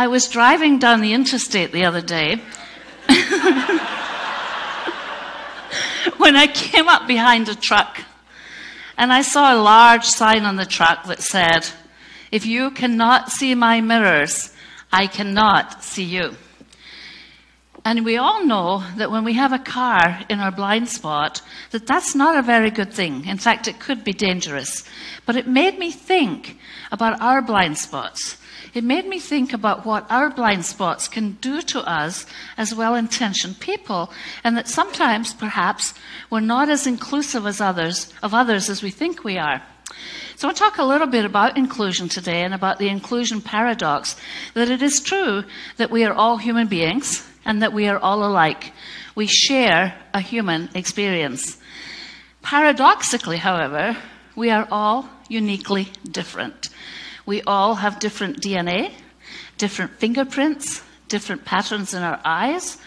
I was driving down the interstate the other day when I came up behind a truck, and I saw a large sign on the truck that said, "If you cannot see my mirrors, I cannot see you." And we all know that when we have a car in our blind spot, that that's not a very good thing. In fact, it could be dangerous. But it made me think about our blind spots. It made me think about what our blind spots can do to us as well-intentioned people, and that sometimes, perhaps, we're not as inclusive as others as we think we are. So I want to talk a little bit about inclusion today and about the inclusion paradox, that it is true that we are all human beings and that we are all alike. We share a human experience. Paradoxically, however, we are all uniquely different. We all have different DNA, different fingerprints, different patterns in our eyes,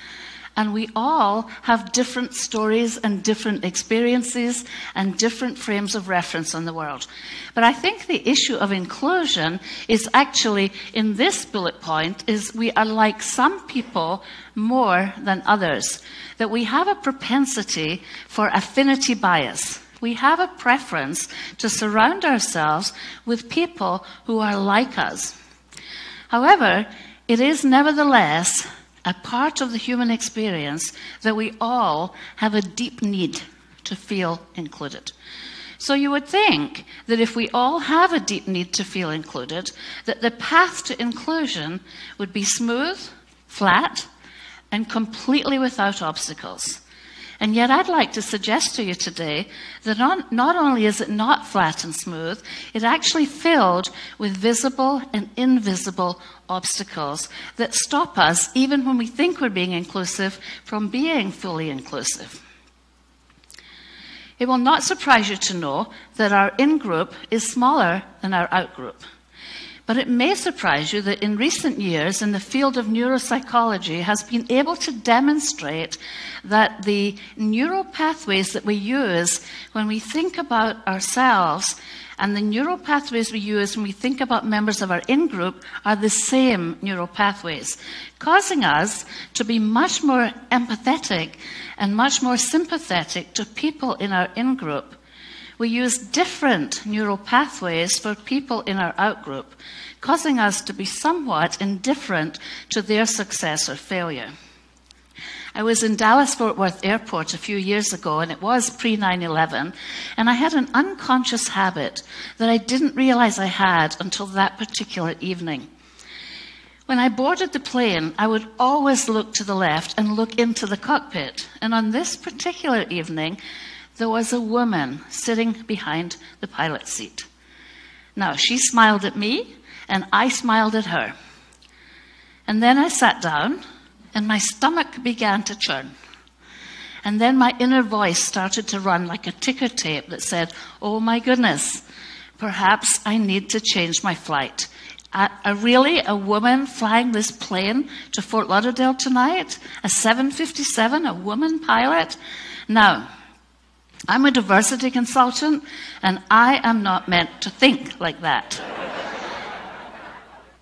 and we all have different stories and different experiences and different frames of reference on the world. But I think the issue of inclusion is actually, in this bullet point, is we are like some people more than others, that we have a propensity for affinity bias. We have a preference to surround ourselves with people who are like us. However, it is nevertheless a part of the human experience that we all have a deep need to feel included. So you would think that if we all have a deep need to feel included, that the path to inclusion would be smooth, flat, and completely without obstacles. And yet I'd like to suggest to you today that not only is it not flat and smooth, it's actually filled with visible and invisible obstacles that stop us, even when we think we're being inclusive, from being fully inclusive. It will not surprise you to know that our in-group is smaller than our out-group. But it may surprise you that in recent years, in the field of neuropsychology, has been able to demonstrate that the neural pathways that we use when we think about ourselves and the neural pathways we use when we think about members of our in-group are the same neural pathways, causing us to be much more empathetic and much more sympathetic to people in our in-group. We use different neural pathways for people in our outgroup, causing us to be somewhat indifferent to their success or failure. I was in Dallas-Fort Worth Airport a few years ago, and it was pre-9/11, and I had an unconscious habit that I didn't realize I had until that particular evening. When I boarded the plane, I would always look to the left and look into the cockpit, and on this particular evening, there was a woman sitting behind the pilot's seat. Now, she smiled at me, and I smiled at her. And then I sat down, and my stomach began to churn. And then my inner voice started to run like a ticker tape that said, "Oh my goodness, perhaps I need to change my flight. Really, a woman flying this plane to Fort Lauderdale tonight? A 757, a woman pilot? Now, I'm a diversity consultant, and I am not meant to think like that."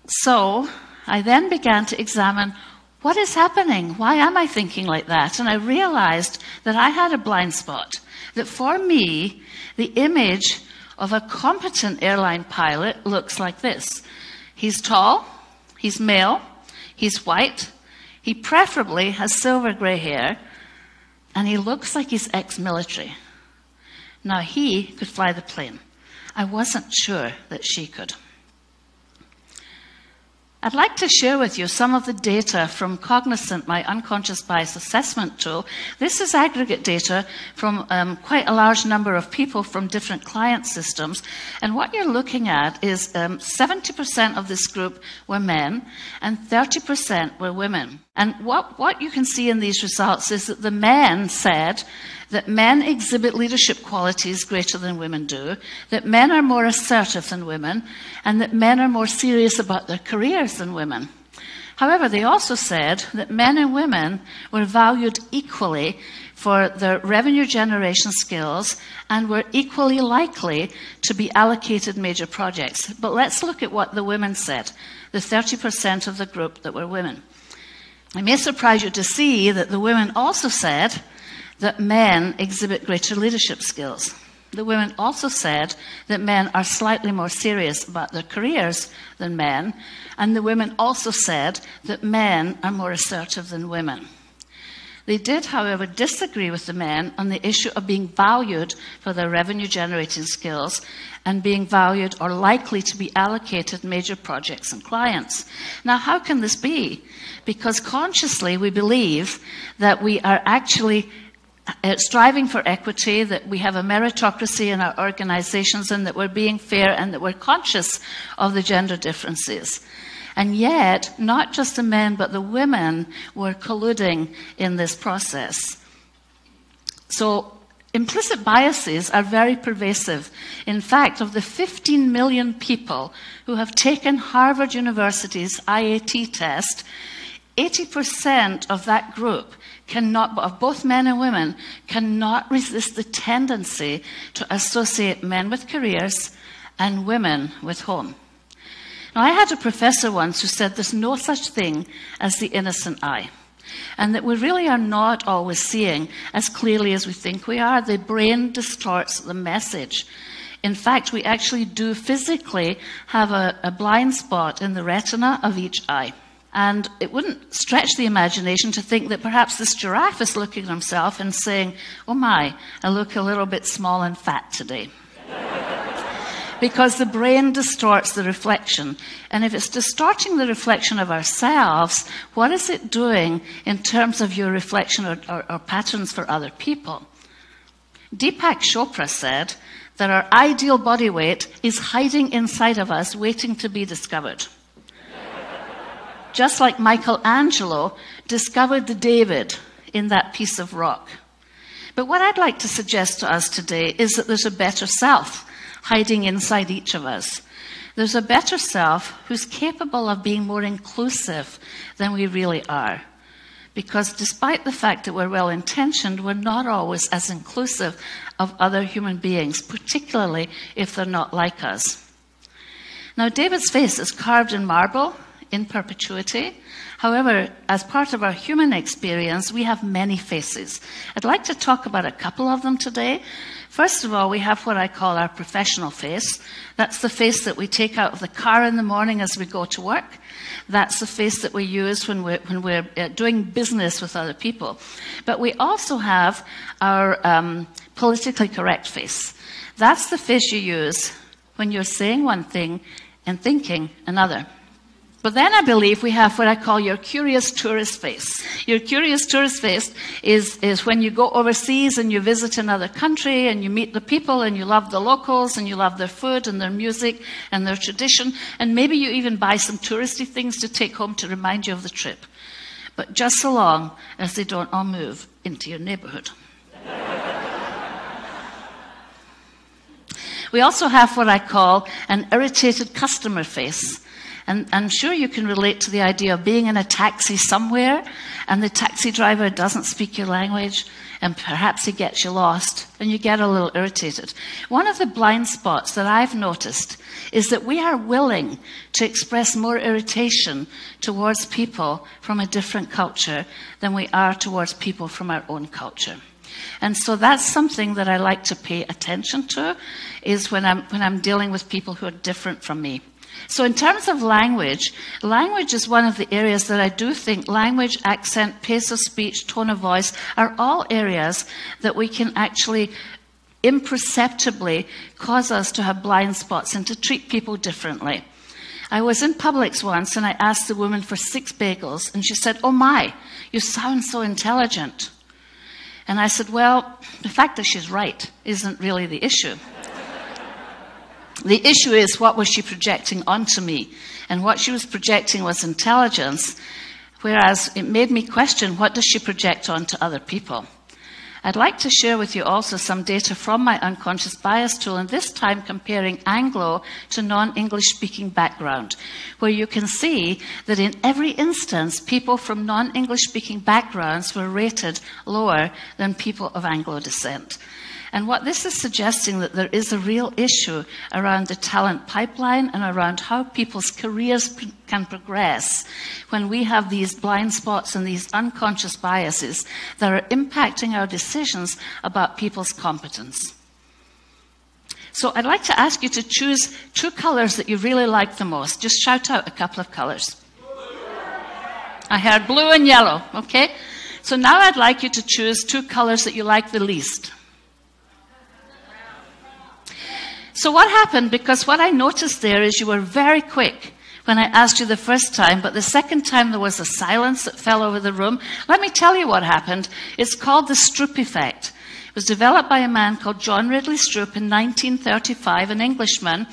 So I then began to examine, what is happening? Why am I thinking like that? And I realized that I had a blind spot, that for me, the image of a competent airline pilot looks like this. He's tall, he's male, he's white, he preferably has silver gray hair, and he looks like he's ex-military. Now, he could fly the plane. I wasn't sure that she could. I'd like to share with you some of the data from Cognizant, my unconscious bias assessment tool. This is aggregate data from quite a large number of people from different client systems. And what you're looking at is 70% of this group were men and 30% were women. And what you can see in these results is that the men said that men exhibit leadership qualities greater than women do, that men are more assertive than women, and that men are more serious about their careers than women. However, they also said that men and women were valued equally for their revenue generation skills and were equally likely to be allocated major projects. But let's look at what the women said, the 30% of the group that were women. It may surprise you to see that the women also said that men exhibit greater leadership skills. The women also said that men are slightly more serious about their careers than men, and the women also said that men are more assertive than women. They did, however, disagree with the men on the issue of being valued for their revenue-generating skills and being valued or likely to be allocated major projects and clients. Now, how can this be? Because consciously we believe that we are actually striving for equity, that we have a meritocracy in our organizations, and that we're being fair, and that we're conscious of the gender differences. And yet, not just the men, but the women were colluding in this process. So, implicit biases are very pervasive. In fact, of the 15 million people who have taken Harvard University's IAT test, 80% of that group cannot, of both men and women, cannot resist the tendency to associate men with careers and women with home. Now, I had a professor once who said there's no such thing as the innocent eye, and that we really are not always seeing as clearly as we think we are. The brain distorts the message. In fact, we actually do physically have a blind spot in the retina of each eye. And it wouldn't stretch the imagination to think that perhaps this giraffe is looking at himself and saying, "Oh my, I look a little bit small and fat today." Because the brain distorts the reflection. And if it's distorting the reflection of ourselves, what is it doing in terms of your reflection or patterns for other people? Deepak Chopra said that our ideal body weight is hiding inside of us, waiting to be discovered. Just like Michelangelo discovered the David in that piece of rock. But what I'd like to suggest to us today is that there's a better self hiding inside each of us. There's a better self who's capable of being more inclusive than we really are. Because despite the fact that we're well-intentioned, we're not always as inclusive of other human beings, particularly if they're not like us. Now, David's face is carved in marble in perpetuity. However, as part of our human experience, we have many faces. I'd like to talk about a couple of them today. First of all, we have what I call our professional face. That's the face that we take out of the car in the morning as we go to work. That's the face that we use when we're doing business with other people. But we also have our politically correct face. That's the face you use when you're saying one thing and thinking another. But then I believe we have what I call your curious tourist face. Your curious tourist face is when you go overseas and you visit another country and you meet the people and you love the locals and you love their food and their music and their tradition, and maybe you even buy some touristy things to take home to remind you of the trip. But just so long as they don't all move into your neighborhood. We also have what I call an irritated customer face. And I'm sure you can relate to the idea of being in a taxi somewhere and the taxi driver doesn't speak your language and perhaps he gets you lost and you get a little irritated. One of the blind spots that I've noticed is that we are willing to express more irritation towards people from a different culture than we are towards people from our own culture. And so that's something that I like to pay attention to, is when I'm dealing with people who are different from me. So in terms of language, language is one of the areas that I do think language, accent, pace of speech, tone of voice are all areas that we can actually imperceptibly cause us to have blind spots and to treat people differently. I was in Publix once and I asked the woman for 6 bagels and she said, "Oh my, you sound so intelligent." And I said, well, the fact that she's right isn't really the issue. The issue is, what was she projecting onto me? And what she was projecting was intelligence, whereas it made me question, what does she project onto other people? I'd like to share with you also some data from my unconscious bias tool, and this time comparing Anglo to non-English speaking background, where you can see that in every instance, people from non-English speaking backgrounds were rated lower than people of Anglo descent. And what this is suggesting that there is a real issue around the talent pipeline and around how people's careers can progress when we have these blind spots and these unconscious biases that are impacting our decisions about people's competence. So I'd like to ask you to choose 2 colors that you really like the most. Just shout out a couple of colors. I heard blue and yellow, okay? So now I'd like you to choose 2 colors that you like the least. So what happened, because what I noticed there is you were very quick when I asked you the first time, but the second time there was a silence that fell over the room. Let me tell you what happened. It's called the Stroop Effect. It was developed by a man called John Ridley Stroop in 1935, an Englishman.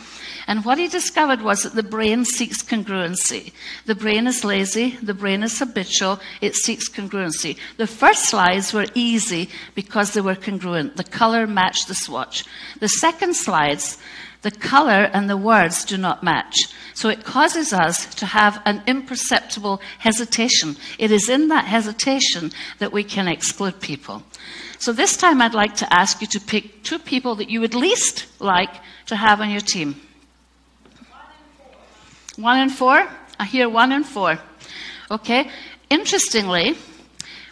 And what he discovered was that the brain seeks congruency. The brain is lazy. The brain is habitual. It seeks congruency. The first slides were easy because they were congruent. The color matched the swatch. The second slides, the color and the words do not match. So it causes us to have an imperceptible hesitation. It is in that hesitation that we can exclude people. So this time I'd like to ask you to pick 2 people that you would least like to have on your team. 1 and 4? I hear 1 and 4. Okay. Interestingly,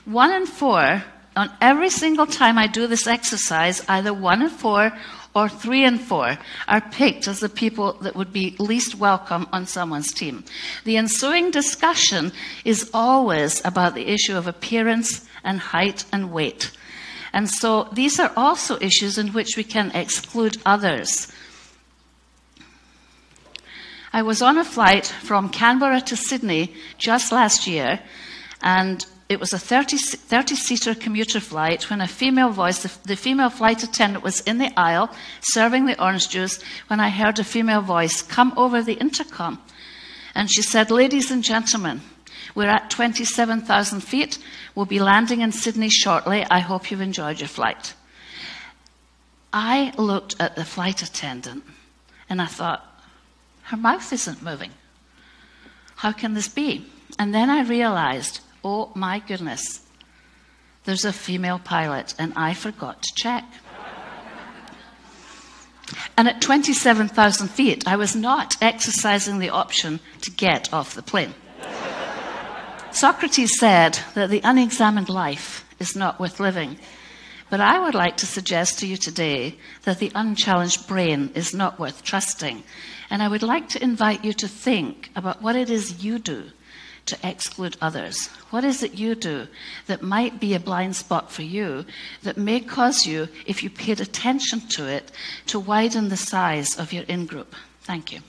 1 and 4, on every single time I do this exercise, either 1 and 4 or 3 and 4 are picked as the people that would be least welcome on someone's team. The ensuing discussion is always about the issue of appearance and height and weight. And so these are also issues in which we can exclude others. I was on a flight from Canberra to Sydney just last year, and it was a 30-seater commuter flight when a female voice, the female flight attendant was in the aisle serving the orange juice when I heard a female voice come over the intercom. And she said, "Ladies and gentlemen, we're at 27,000 feet. We'll be landing in Sydney shortly. I hope you've enjoyed your flight." I looked at the flight attendant and I thought, her mouth isn't moving. How can this be? And then I realized, oh my goodness, there's a female pilot and I forgot to check. And at 27,000 feet, I was not exercising the option to get off the plane. Socrates said that the unexamined life is not worth living. But I would like to suggest to you today that the unchallenged brain is not worth trusting. And I would like to invite you to think about what it is you do to exclude others. What is it you do that might be a blind spot for you that may cause you, if you paid attention to it, to widen the size of your in-group? Thank you.